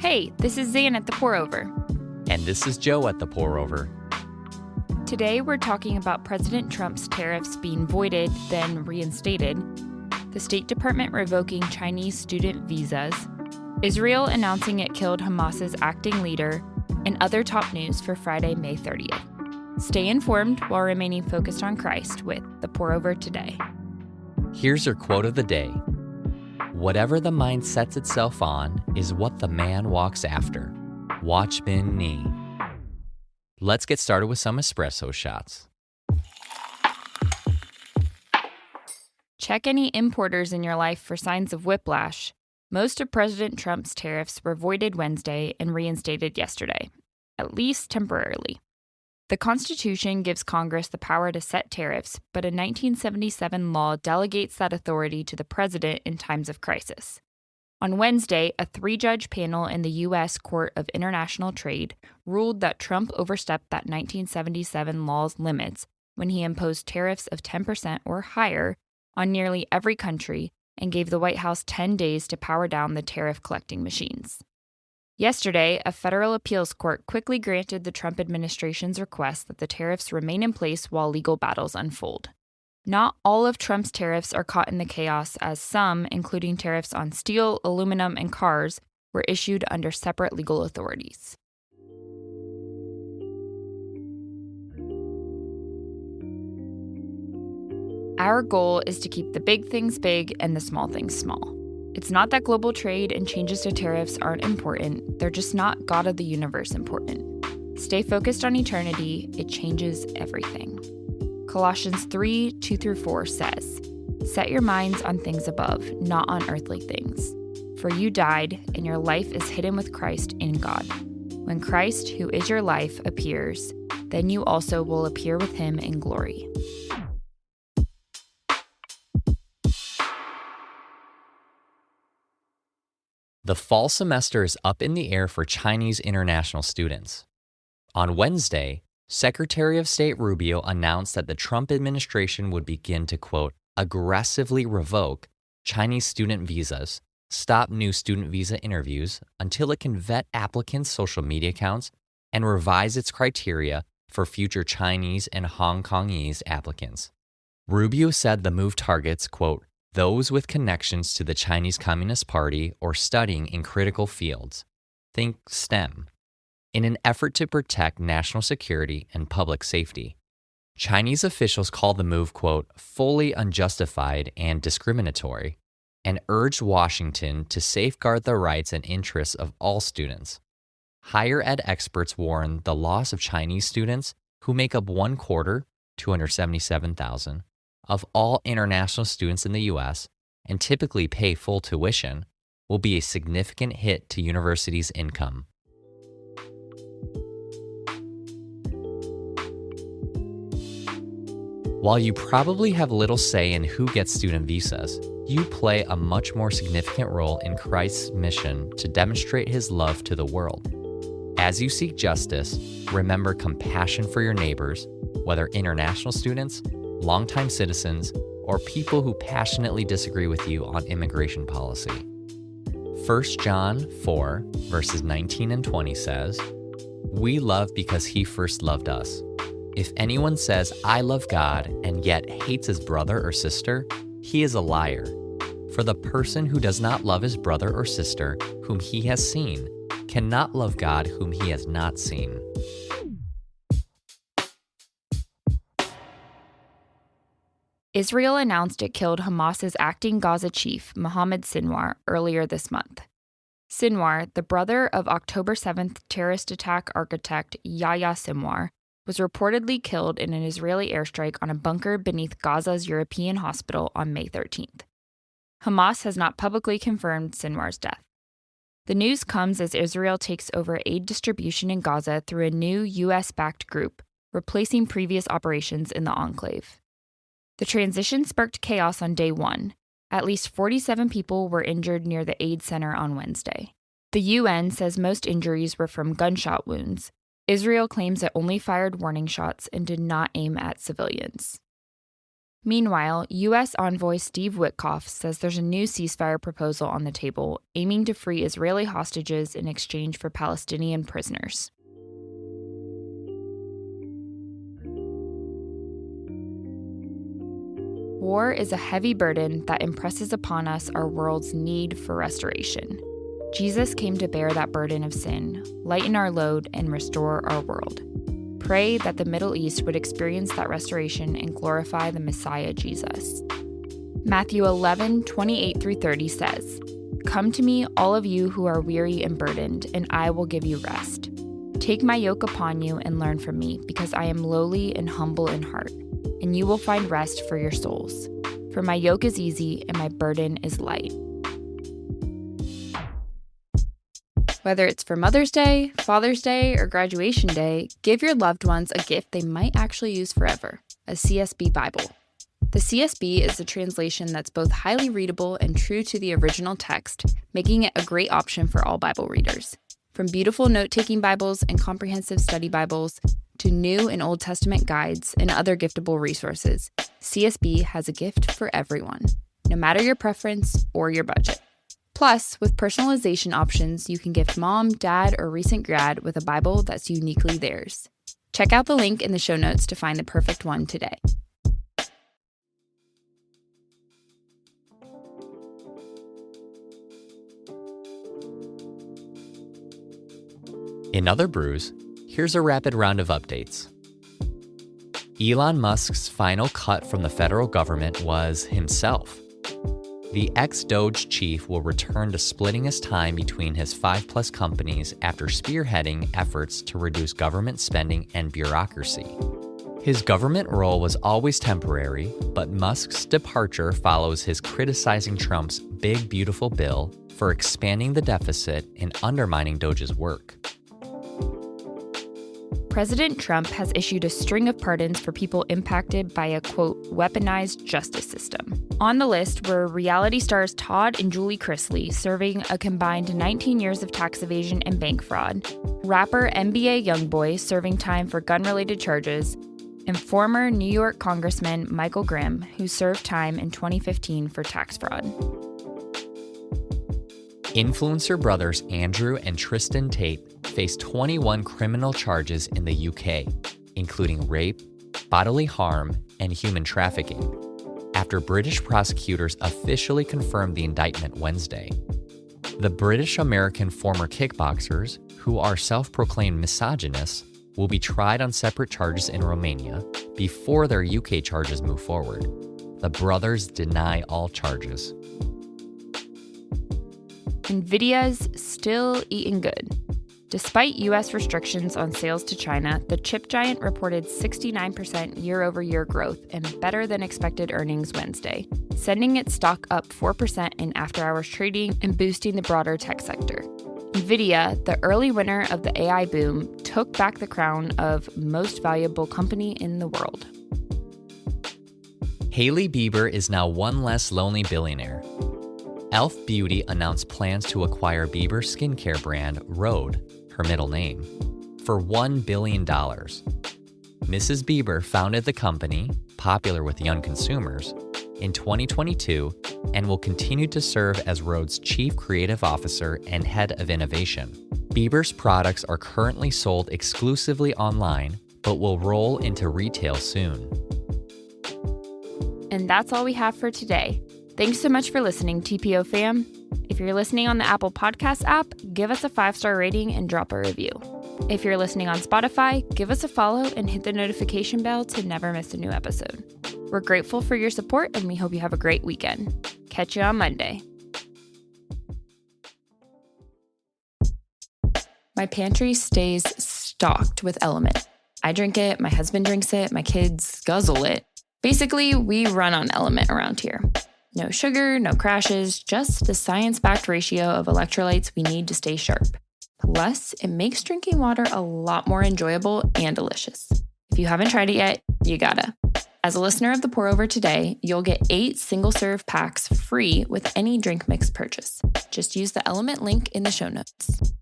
Hey, this is Zan at The Pour Over. And this is Joe at The Pour Over. Today we're talking about President Trump's tariffs being voided, then reinstated, the State Department revoking Chinese student visas, Israel announcing it killed Hamas's acting leader, and other top news for Friday, May 30th. Stay informed while remaining focused on Christ with The Pour Over today. Here's your quote of the day. Whatever the mind sets itself on is what the man walks after. Watchman Nee. Let's get started with some espresso shots. Check any importers in your life for signs of whiplash. Most of President Trump's tariffs were voided Wednesday and reinstated yesterday, at least temporarily. The Constitution gives Congress the power to set tariffs, but a 1977 law delegates that authority to the president in times of crisis. On Wednesday, a 3-judge panel in the U.S. Court of International Trade ruled that Trump overstepped that 1977 law's limits when he imposed tariffs of 10% or higher on nearly every country and gave the White House 10 days to power down the tariff-collecting machines. Yesterday, a federal appeals court quickly granted the Trump administration's request that the tariffs remain in place while legal battles unfold. Not all of Trump's tariffs are caught in the chaos, as some, including tariffs on steel, aluminum, and cars, were issued under separate legal authorities. Our goal is to keep the big things big and the small things small. It's not that global trade and changes to tariffs aren't important, they're just not God of the universe important. Stay focused on eternity, it changes everything. Colossians 3:2-4 says, "Set your minds on things above, not on earthly things. For you died, and your life is hidden with Christ in God. When Christ, who is your life, appears, then you also will appear with him in glory." The fall semester is up in the air for Chinese international students. On Wednesday, Secretary of State Rubio announced that the Trump administration would begin to, quote, aggressively revoke Chinese student visas, stop new student visa interviews until it can vet applicants' social media accounts, and revise its criteria for future Chinese and Hong Kongese applicants. Rubio said the move targets, quote, those with connections to the Chinese Communist Party or studying in critical fields, think STEM, in an effort to protect national security and public safety. Chinese officials called the move, quote, fully unjustified and discriminatory, and urged Washington to safeguard the rights and interests of all students. Higher ed experts warn the loss of Chinese students, who make up 1/4, 277,000, of all international students in the U.S. and typically pay full tuition, will be a significant hit to universities' income. While you probably have little say in who gets student visas, you play a much more significant role in Christ's mission to demonstrate his love to the world. As you seek justice, remember compassion for your neighbors, whether international students, longtime citizens, or people who passionately disagree with you on immigration policy. 1 John 4, verses 19 and 20 says, "We love because he first loved us. If anyone says, 'I love God,' and yet hates his brother or sister, he is a liar. For the person who does not love his brother or sister whom he has seen cannot love God whom he has not seen." Israel announced it killed Hamas's acting Gaza chief, Mohammed Sinwar, earlier this month. Sinwar, the brother of October 7th terrorist attack architect Yahya Sinwar, was reportedly killed in an Israeli airstrike on a bunker beneath Gaza's European hospital on May 13th. Hamas has not publicly confirmed Sinwar's death. The news comes as Israel takes over aid distribution in Gaza through a new U.S.-backed group, replacing previous operations in the enclave. The transition sparked chaos on day one. At least 47 people were injured near the aid center on Wednesday. The UN says most injuries were from gunshot wounds. Israel claims it only fired warning shots and did not aim at civilians. Meanwhile, U.S. envoy Steve Witkoff says there's a new ceasefire proposal on the table aiming to free Israeli hostages in exchange for Palestinian prisoners. War is a heavy burden that impresses upon us our world's need for restoration. Jesus came to bear that burden of sin, lighten our load, and restore our world. Pray that the Middle East would experience that restoration and glorify the Messiah Jesus. Matthew 11:28-30 says, "Come to me, all of you who are weary and burdened, and I will give you rest. Take my yoke upon you and learn from me, because I am lowly and humble in heart, and you will find rest for your souls. For my yoke is easy and my burden is light." Whether it's for Mother's Day, Father's Day, or graduation day, give your loved ones a gift they might actually use forever, a CSB Bible. The CSB is a translation that's both highly readable and true to the original text, making it a great option for all Bible readers. From beautiful note-taking Bibles and comprehensive study Bibles to New and Old Testament guides and other giftable resources, CSB has a gift for everyone, no matter your preference or your budget. Plus, with personalization options, you can gift mom, dad, or recent grad with a Bible that's uniquely theirs. Check out the link in the show notes to find the perfect one today. In other brews, here's a rapid round of updates. Elon Musk's final cut from the federal government was himself. The ex-Doge chief will return to splitting his time between his 5+ companies after spearheading efforts to reduce government spending and bureaucracy. His government role was always temporary, but Musk's departure follows his criticizing Trump's Big Beautiful Bill for expanding the deficit and undermining Doge's work. President Trump has issued a string of pardons for people impacted by a, quote, weaponized justice system. On the list were reality stars Todd and Julie Chrisley, serving a combined 19 years of tax evasion and bank fraud, rapper NBA Youngboy, serving time for gun-related charges, and former New York Congressman Michael Grimm, who served time in 2015 for tax fraud. Influencer brothers Andrew and Tristan Tate face 21 criminal charges in the UK, including rape, bodily harm, and human trafficking, after British prosecutors officially confirmed the indictment Wednesday. The British-American former kickboxers, who are self-proclaimed misogynists, will be tried on separate charges in Romania before their UK charges move forward. The brothers deny all charges. Nvidia's still eating good. Despite U.S. restrictions on sales to China, the chip giant reported 69% year-over-year growth and better-than-expected earnings Wednesday, sending its stock up 4% in after-hours trading and boosting the broader tech sector. Nvidia, the early winner of the AI boom, took back the crown of most valuable company in the world. Hailey Bieber is now one less lonely billionaire. e.l.f. Beauty announced plans to acquire Bieber's skincare brand, Rhode, her middle name, for $1 billion. Mrs. Bieber founded the company, popular with young consumers, in 2022 and will continue to serve as Rhode's chief creative officer and head of innovation. Bieber's products are currently sold exclusively online, but will roll into retail soon. And that's all we have for today. Thanks so much for listening, TPO fam. If you're listening on the Apple Podcast app, give us a 5-star rating and drop a review. If you're listening on Spotify, give us a follow and hit the notification bell to never miss a new episode. We're grateful for your support and we hope you have a great weekend. Catch you on Monday. My pantry stays stocked with Element. I drink it, my husband drinks it, my kids guzzle it. Basically, we run on Element around here. No sugar, no crashes, just the science-backed ratio of electrolytes we need to stay sharp. Plus, it makes drinking water a lot more enjoyable and delicious. If you haven't tried it yet, you gotta. As a listener of the Pour Over today, you'll get 8 single-serve packs free with any drink mix purchase. Just use the Element link in the show notes.